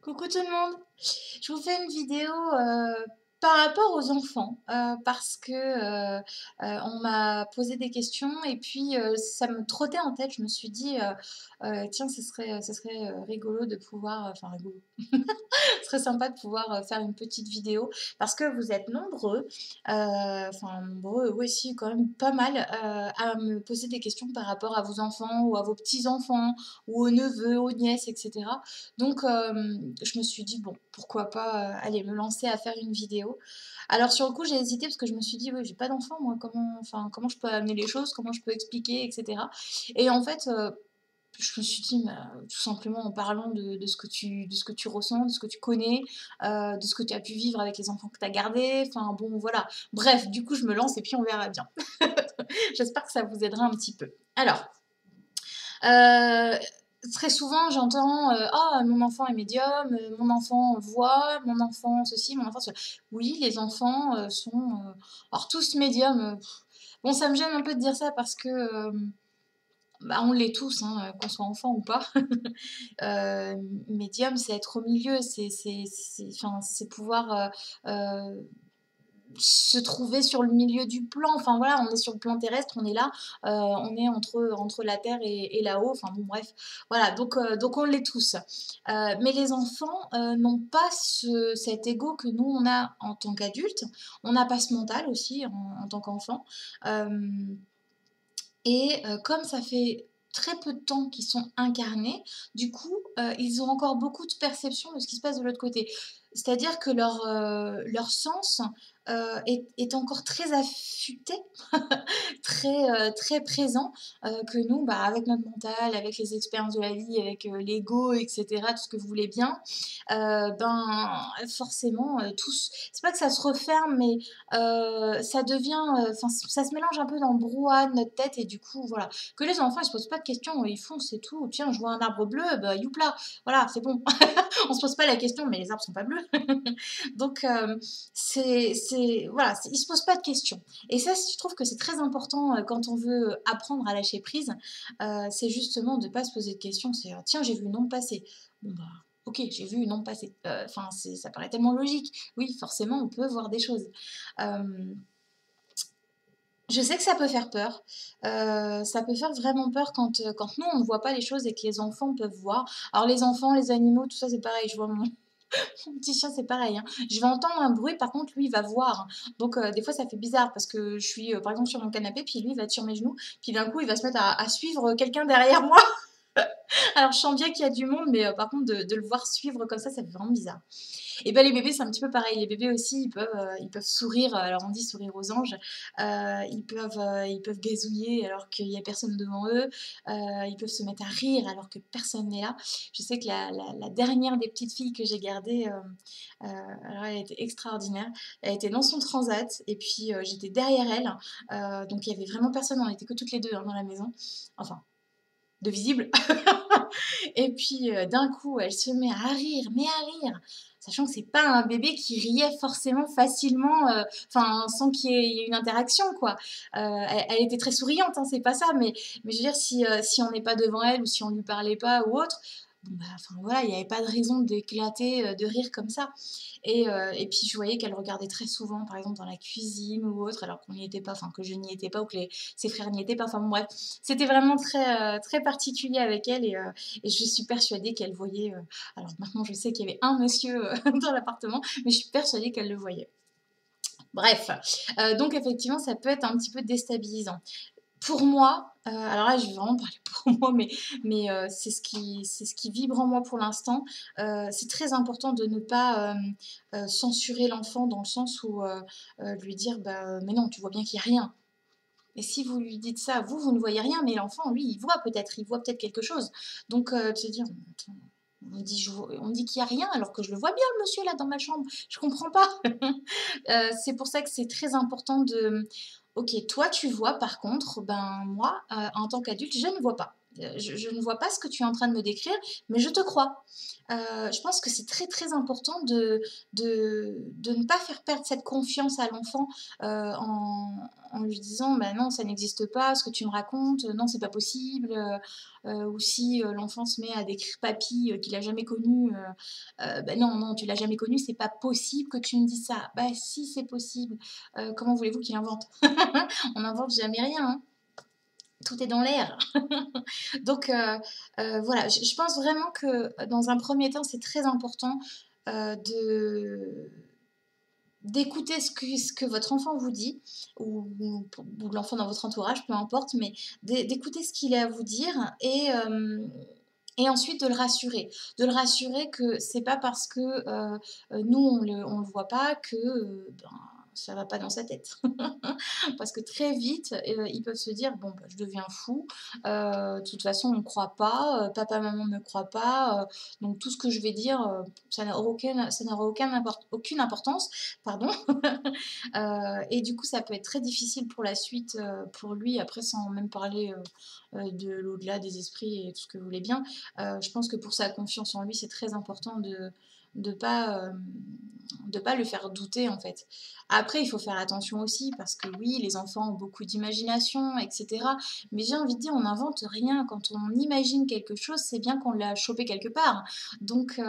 Coucou tout le monde! Je vous fais une vidéo par rapport aux enfants parce que on m'a posé des questions et puis ça me trottait en tête. Je me suis dit tiens, ce serait rigolo de pouvoir, enfin rigolo, ce serait sympa de pouvoir faire une petite vidéo parce que vous êtes nombreux, enfin nombreux, oui, si, quand même pas mal, à me poser des questions par rapport à vos enfants ou à vos petits-enfants ou aux neveux, aux nièces, etc. Donc, je me suis dit, bon, pourquoi pas aller me lancer à faire une vidéo. Alors, sur le coup, j'ai hésité parce que je me suis dit, oui, j'ai pas d'enfant, moi, comment je peux amener les choses, comment je peux expliquer, etc. Et en fait, je me suis dit, bah, tout simplement en parlant de ce que tu ressens, de ce que tu connais, de ce que tu as pu vivre avec les enfants que tu as gardés, enfin bon, voilà. Bref, du coup, je me lance et puis on verra bien. J'espère que ça vous aidera un petit peu. Alors, très souvent, j'entends «Ah, mon enfant est médium, mon enfant voit, mon enfant ceci, mon enfant cela». Oui, les enfants sont alors tous médiums. Bon, ça me gêne un peu de dire ça parce que bah, on l'est tous, hein, qu'on soit enfant ou pas. Médium, c'est être au milieu, enfin, c'est pouvoir se trouver sur le milieu du plan. Enfin voilà, on est sur le plan terrestre, on est là, on est entre la terre et là-haut. Enfin bon, bref, voilà. Donc on l'est tous. Mais les enfants n'ont pas cet ego que nous on a en tant qu'adultes. On n'a pas ce mental aussi en tant qu'enfant. Euh, et comme ça fait très peu de temps qu'ils sont incarnés, du coup, ils ont encore beaucoup de perception de ce qui se passe de l'autre côté. C'est-à-dire que leur sens est encore très affûté, très présent, que nous, bah, avec notre mental, avec les expériences de la vie, avec l'ego, etc., tout ce que vous voulez bien, ben, forcément, tous. C'est pas que ça se referme, mais ça devient, enfin, ça se mélange un peu dans le brouhaha de notre tête et du coup, voilà. Que les enfants, ils se posent pas de questions, ils font, c'est tout. Tiens, je vois un arbre bleu, bah, youpla, voilà, c'est bon. On se pose pas la question, mais les arbres sont pas bleus. Donc, voilà, ils se posent pas de questions. Et ça, je trouve que c'est très important quand on veut apprendre à lâcher prise. C'est justement de pas se poser de questions. C'est, tiens, j'ai vu une ombre passer. Bon, bah, ok, j'ai vu une ombre passer. Enfin, ça paraît tellement logique. Oui, forcément, on peut voir des choses. Euh, je sais que ça peut faire peur. Ça peut faire vraiment peur quand nous, on ne voit pas les choses et que les enfants peuvent voir. Alors les enfants, les animaux, tout ça, c'est pareil. Je vois mon petit chien, c'est pareil, hein. Je vais entendre un bruit, par contre, lui, il va voir, hein. Donc des fois, ça fait bizarre parce que je suis, par exemple, sur mon canapé, puis lui, il va être sur mes genoux, puis d'un coup, il va se mettre à suivre quelqu'un derrière moi. Alors je sens bien qu'il y a du monde, mais par contre, de le voir suivre comme ça fait vraiment bizarre. Et ben les bébés, c'est un petit peu pareil. Les bébés aussi, ils peuvent sourire. Alors on dit sourire aux anges. Ils peuvent gazouiller alors qu'il y a personne devant eux. Ils peuvent se mettre à rire alors que personne n'est là. Je sais que la dernière des petites filles que j'ai gardées, alors elle était extraordinaire. Elle était dans son transat et puis j'étais derrière elle. Donc il y avait vraiment personne. On était que toutes les deux, hein, dans la maison. Enfin, de visible. Et puis d'un coup, elle se met à rire, mais à rire, sachant que c'est pas un bébé qui riait forcément facilement, enfin sans qu'il y ait une interaction quoi. Elle était très souriante, hein, c'est pas ça, mais je veux dire si on n'est pas devant elle ou si on lui parlait pas ou autre, bon bah enfin voilà, il n'y avait pas de raison d'éclater de rire comme ça. Et puis je voyais qu'elle regardait très souvent, par exemple dans la cuisine ou autre, alors qu'on n'y était pas, enfin que je n'y étais pas ou que ses frères n'y étaient pas. Enfin bon, bref, c'était vraiment très particulier avec elle et je suis persuadée qu'elle voyait. Alors maintenant, je sais qu'il y avait un monsieur dans l'appartement, mais je suis persuadée qu'elle le voyait. Bref, donc effectivement, ça peut être un petit peu déstabilisant. Pour moi, alors là, je vais vraiment parler pour moi, mais c'est ce qui vibre en moi pour l'instant. C'est très important de ne pas censurer l'enfant dans le sens où lui dire bah, mais non, tu vois bien qu'il n'y a rien. Et si vous lui dites ça, vous ne voyez rien, mais l'enfant, lui, il voit peut-être quelque chose. Donc, de se dire, attends, on me dit qu'il n'y a rien alors que je le vois bien, le monsieur, là, dans ma chambre. Je comprends pas. C'est pour ça que c'est très important de... Ok, toi, tu vois, par contre, ben moi, en tant qu'adulte, je ne vois pas. je ne vois pas ce que tu es en train de me décrire, mais je te crois». Je pense que c'est très, très important de ne pas faire perdre cette confiance à l'enfant, en lui disant: «Bah, non, ça n'existe pas, ce que tu me racontes, non, c'est pas possible», ou si, l'enfant se met à décrire papy, qu'il a jamais connu, «Bah, non, non, tu l'as jamais connu, c'est pas possible que tu me dises ça». «Bah, si, c'est possible». Comment voulez-vous qu'il invente? On n'invente jamais rien, hein. Tout est dans l'air. Donc voilà, je pense vraiment que, dans un premier temps, c'est très important, de d'écouter ce que votre enfant vous dit ou l'enfant dans votre entourage, peu importe, mais d'écouter ce qu'il a à vous dire et ensuite de le rassurer. De le rassurer que c'est pas parce que, nous on le voit pas que, ben, ça va pas dans sa tête. Parce que très vite, ils peuvent se dire: «Bon, bah, je deviens fou, de toute façon on me croit pas, papa, maman me croient pas, donc tout ce que je vais dire, ça n'aura aucune importance», pardon. Et du coup, ça peut être très difficile pour la suite, pour lui, après sans même parler, de l'au-delà des esprits et tout ce que vous voulez bien. Je pense que pour sa confiance en lui, c'est très important de pas, de pas le faire douter, en fait. Après, il faut faire attention aussi parce que oui, les enfants ont beaucoup d'imagination et cetera, mais j'ai envie de dire, on n'invente rien. Quand on imagine quelque chose, c'est bien qu'on l'a chopé quelque part. Donc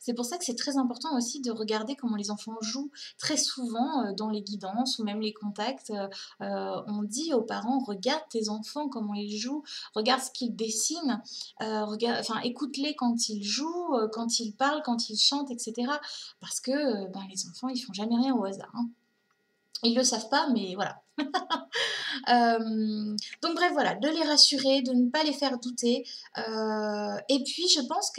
c'est pour ça que c'est très important aussi de regarder comment les enfants jouent. Très souvent, dans les guidances ou même les contacts, on dit aux parents: «Regarde tes enfants, comment ils jouent, regarde ce qu'ils dessinent, enfin écoute-les quand ils jouent, quand ils parlent, quand ils chantent et cetera». Parce que, ben, les enfants, ils font jamais rien au hasard, hein. Ils le savent pas, mais voilà. Donc bref, voilà, de les rassurer, de ne pas les faire douter, et puis je pense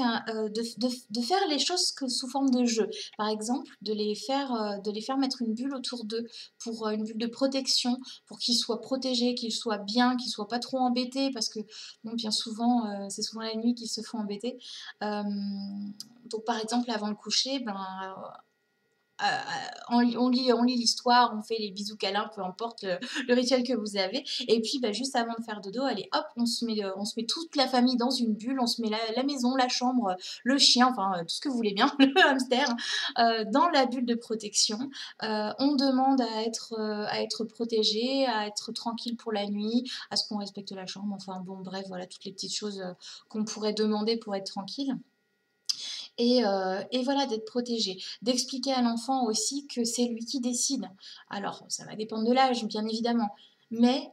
de faire les choses sous forme de jeu. Par exemple, de les faire mettre une bulle autour d'eux pour, une bulle de protection, pour qu'ils soient protégés, qu'ils soient bien, qu'ils soient pas trop embêtés parce que, bon, bien souvent, c'est souvent la nuit qu'ils se font embêter. Donc par exemple, avant le coucher, ben, on lit l'histoire, on fait les bisous câlins, peu importe le rituel que vous avez. Et puis, bah, juste avant de faire dodo, allez hop, on se met toute la famille dans une bulle, on se met la maison, la chambre, le chien, enfin tout ce que vous voulez bien, le hamster, dans la bulle de protection. On demande à être protégé, à être tranquille pour la nuit, à ce qu'on respecte la chambre, enfin bon, bref, voilà toutes les petites choses qu'on pourrait demander pour être tranquille. Et voilà, d'être protégé. D'expliquer à l'enfant aussi que c'est lui qui décide. Alors, ça va dépendre de l'âge, bien évidemment. Mais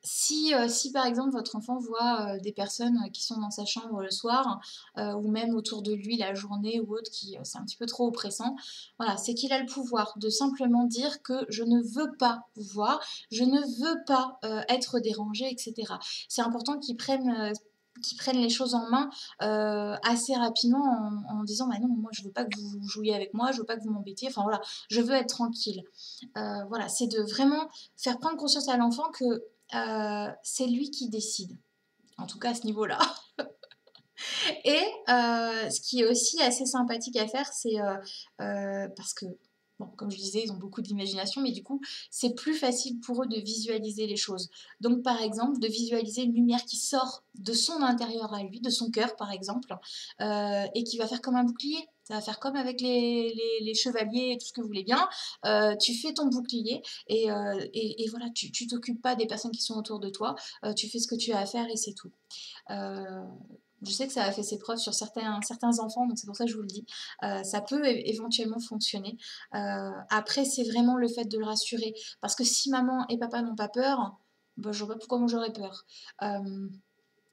si par exemple votre enfant voit des personnes qui sont dans sa chambre le soir, ou même autour de lui la journée ou autre, qui c'est un petit peu trop oppressant, voilà, c'est qu'il a le pouvoir de simplement dire que je ne veux pas vous voir, je ne veux pas être dérangé, etc. C'est important qu'ils prennent les choses en main assez rapidement en disant: «Bah non, moi je veux pas que vous jouiez avec moi, je veux pas que vous m'embêtiez, enfin voilà, je veux être tranquille». Voilà, c'est de vraiment faire prendre conscience à l'enfant que, c'est lui qui décide, en tout cas à ce niveau-là. Et ce qui est aussi assez sympathique à faire, c'est, parce que, bon, comme je disais, ils ont beaucoup d'imagination, mais du coup, c'est plus facile pour eux de visualiser les choses. Donc, par exemple, de visualiser une lumière qui sort de son intérieur à lui, de son cœur, par exemple, et qui va faire comme un bouclier. Ça va faire comme avec les chevaliers et tout ce que vous voulez bien. Tu fais ton bouclier et voilà, tu t'occupes pas des personnes qui sont autour de toi. Tu fais ce que tu as à faire et c'est tout. Heu, je sais que ça a fait ses preuves sur certains enfants, donc c'est pour ça que je vous le dis. Ça peut éventuellement fonctionner. Après, c'est vraiment le fait de le rassurer. Parce que si maman et papa n'ont pas peur, bah, je vois pas pourquoi moi j'aurais peur.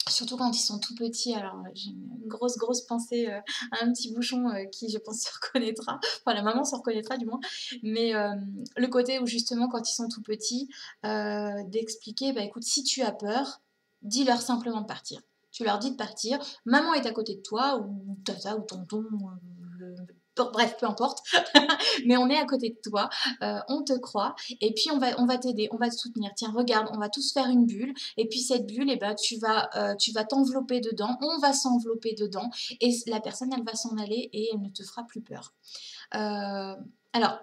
Surtout quand ils sont tout petits. Alors, j'ai une grosse, grosse pensée à un petit bouchon qui, je pense, se reconnaîtra. Enfin, la maman se reconnaîtra du moins. Mais le côté où justement, quand ils sont tout petits, d'expliquer, bah écoute, si tu as peur, dis-leur simplement de partir. Tu leur dis de partir. Maman est à côté de toi, ou tata, ou tonton, bref, peu importe. Mais on est à côté de toi, on te croit, et puis on va t'aider, on va te soutenir. Tiens, regarde, on va tous faire une bulle, et puis cette bulle, eh ben, tu vas t'envelopper dedans, on va s'envelopper dedans, et la personne, elle va s'en aller et elle ne te fera plus peur. Alors,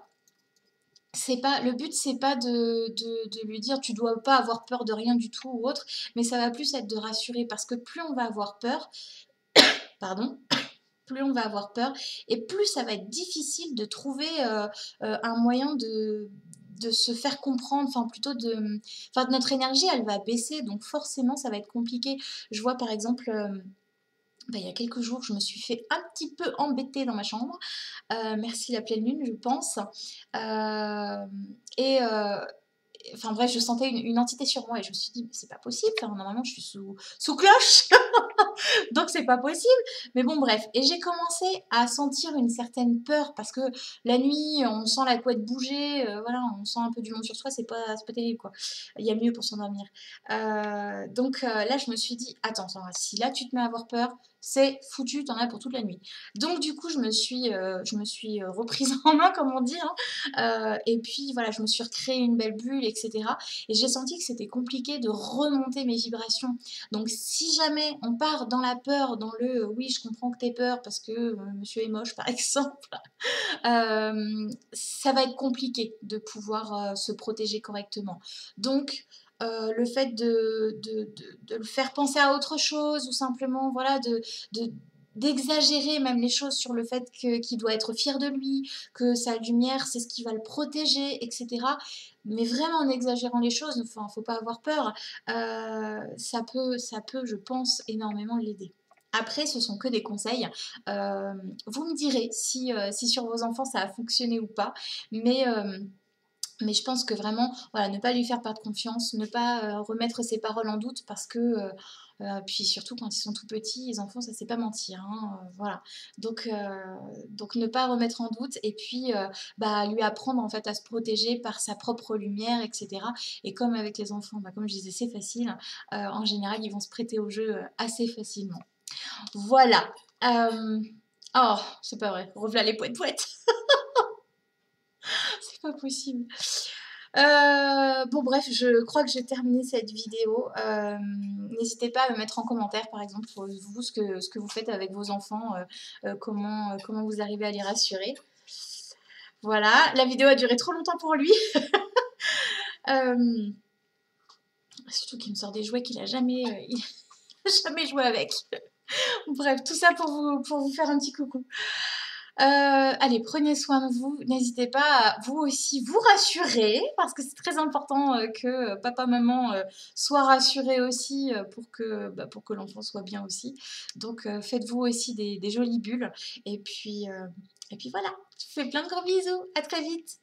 C'est pas le but, c'est pas de lui dire: «Tu dois pas avoir peur de rien du tout» ou autre, mais ça va plus être de rassurer parce que plus on va avoir peur, pardon, plus on va avoir peur et plus ça va être difficile de trouver, un moyen de se faire comprendre, enfin plutôt enfin notre énergie elle va baisser donc forcément ça va être compliqué. Je vois par exemple, bah, il y a quelques jours, je me suis fait un petit peu embêter dans ma chambre, merci la pleine lune je pense, hem et enfin bref, je sentais une entité sur moi et je me suis dit: «Mais c'est pas possible, enfin normalement je suis sous cloche!» Donc c'est pas possible. Mais bon bref, et j'ai commencé à sentir une certaine peur parce que la nuit, on sent la couette bouger, voilà, on sent un peu du vent sur soi, c'est pas terrible quoi. Il y a mieux pour s'endormir. Là je me suis dit: «Attends Sandra, si là tu te mets à avoir peur, c'est foutu, tu en as pour toute la nuit». Donc du coup je me suis reprise en main comme on dit, hein, et puis voilà, je me suis recréé une belle bulle et cetera et j'ai senti que c'était compliqué de remonter mes vibrations. Donc si jamais on part dans la peur, dans le, «Oui, je comprends que tu peur parce que, monsieur est moche», par exemple, ça va être compliqué de pouvoir, se protéger correctement. Donc le fait de le faire penser à autre chose ou simplement, voilà, de d'exagérer même les choses sur le fait qu'il doit être fier de lui, que sa lumière, c'est ce qui va le protéger et cetera. Mais vraiment en exagérant les choses, enfin, faut pas avoir peur, ça peut, je pense, énormément l'aider. Après, ce sont que des conseils. Vous me direz si sur vos enfants ça a fonctionné ou pas, mais, mais je pense que vraiment, voilà, ne pas lui faire perdre confiance, ne pas remettre ses paroles en doute parce que, puis surtout quand ils sont tout petits, les enfants, ça sait pas mentir, hein, voilà. Donc ne pas remettre en doute et puis bah, lui apprendre en fait à se protéger par sa propre lumière, etc. Et comme avec les enfants, bah, comme je disais, c'est facile, en général, ils vont se prêter au jeu assez facilement. Voilà. Oh, c'est pas vrai. Revoilà les poètes-poètes. C'est pas possible. Bon bref, je crois que j'ai terminé cette vidéo. N'hésitez pas à me mettre en commentaire, par exemple, vous, ce que vous faites avec vos enfants, comment vous arrivez à les rassurer. Voilà, la vidéo a duré trop longtemps pour lui. Euh, Surtout qu'il me sort des jouets qu'il a jamais, il a jamais joué avec. Bref, tout ça pour vous faire un petit coucou. Allez, prenez soin de vous. N'hésitez pas à vous aussi vous rassurer, parce que c'est très important que papa, maman soient rassurés aussi pour que l'enfant soit bien aussi. Donc faites-vous aussi des jolies bulles. Et puis voilà, je vous fais plein de gros bisous. À très vite.